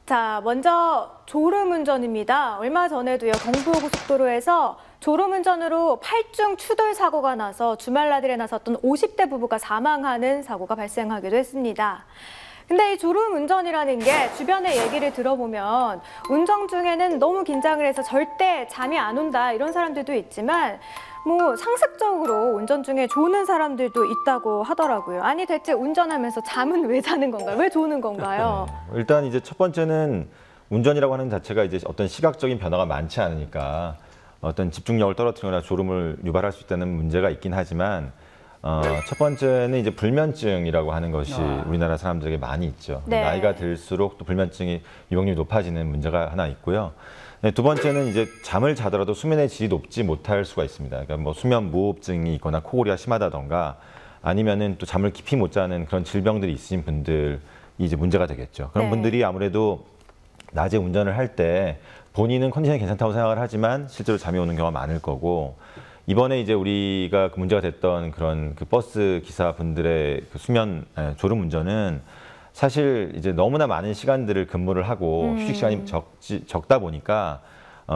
자, 먼저 졸음운전입니다. 얼마 전에도요, 경부고속도로에서 졸음운전으로 8중 추돌 사고가 나서 주말나들에 나섰던 50대 부부가 사망하는 사고가 발생하기도 했습니다. 근데 이 졸음운전이라는 게 주변의 얘기를 들어보면 운전 중에는 너무 긴장을 해서 절대 잠이 안 온다 이런 사람들도 있지만 뭐 상습적으로 운전 중에 조는 사람들도 있다고 하더라고요. 아니 대체 운전하면서 잠은 왜 자는 건가요? 왜 조는 건가요? 네. 일단 이제 첫 번째는 운전이라고 하는 자체가 이제 어떤 시각적인 변화가 많지 않으니까 어떤 집중력을 떨어뜨리거나 졸음을 유발할 수 있다는 문제가 있긴 하지만 첫 번째는 이제 불면증이라고 하는 것이 우리나라 사람들에게 많이 있죠. 네. 나이가 들수록 또 불면증이 유병률이 높아지는 문제가 하나 있고요. 네, 두 번째는 이제 잠을 자더라도 수면의 질이 높지 못할 수가 있습니다. 그러니까 뭐 수면 무호흡증이 있거나 코골이가 심하다던가 아니면은 또 잠을 깊이 못 자는 그런 질병들이 있으신 분들이 이제 문제가 되겠죠. 그런 네. 분들이 아무래도 낮에 운전을 할 때 본인은 컨디션이 괜찮다고 생각을 하지만 실제로 잠이 오는 경우가 많을 거고 이번에 이제 우리가 그 문제가 됐던 그런 그 버스 기사분들의 그 졸음 운전은 사실 이제 너무나 많은 시간들을 근무를 하고 휴식 시간이 적다 보니까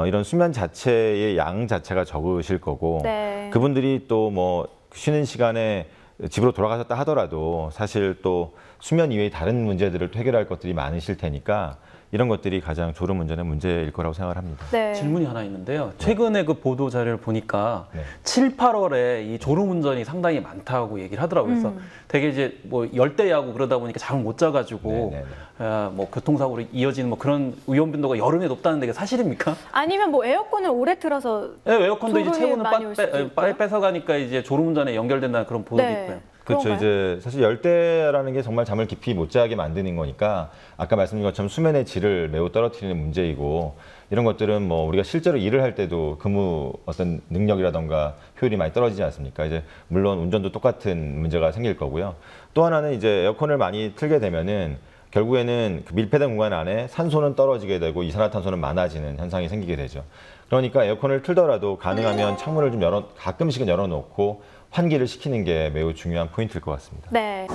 이런 수면 자체의 양 자체가 적으실 거고 네. 그분들이 또 뭐 쉬는 시간에 집으로 돌아가셨다 하더라도 사실 또 수면 이외의 다른 문제들을 또 해결할 것들이 많으실 테니까 이런 것들이 가장 졸음운전의 문제일 거라고 생각을 합니다. 네. 질문이 하나 있는데요. 최근에 그 보도 자료를 보니까 네. 7, 8월에 이 졸음운전이 상당히 많다고 얘기를 하더라고요. 그래서 되게 이제 뭐 열대야고 그러다 보니까 잠을 못 자가지고 뭐 교통사고로 이어지는 뭐 그런 위험 빈도가 여름에 높다는데 이게 사실입니까? 아니면 뭐 에어컨을 오래 틀어서 네, 에어컨도 이제 체온을 많이 올 수도 있고요. 뺏어가니까 이제 졸음운전에 연결된다는 그런 보도도 네. 있고요. 그렇죠. 그런가요? 이제 사실 열대라는 게 정말 잠을 깊이 못 자게 만드는 거니까 아까 말씀드린 것처럼 수면의 질을 매우 떨어뜨리는 문제이고 이런 것들은 뭐 우리가 실제로 일을 할 때도 근무 어떤 능력이라던가 효율이 많이 떨어지지 않습니까? 이제 물론 운전도 똑같은 문제가 생길 거고요. 또 하나는 이제 에어컨을 많이 틀게 되면은 결국에는 그 밀폐된 공간 안에 산소는 떨어지게 되고 이산화탄소는 많아지는 현상이 생기게 되죠. 그러니까 에어컨을 틀더라도 가능하면 창문을 좀 가끔씩은 열어놓고 환기를 시키는 게 매우 중요한 포인트일 것 같습니다. 네.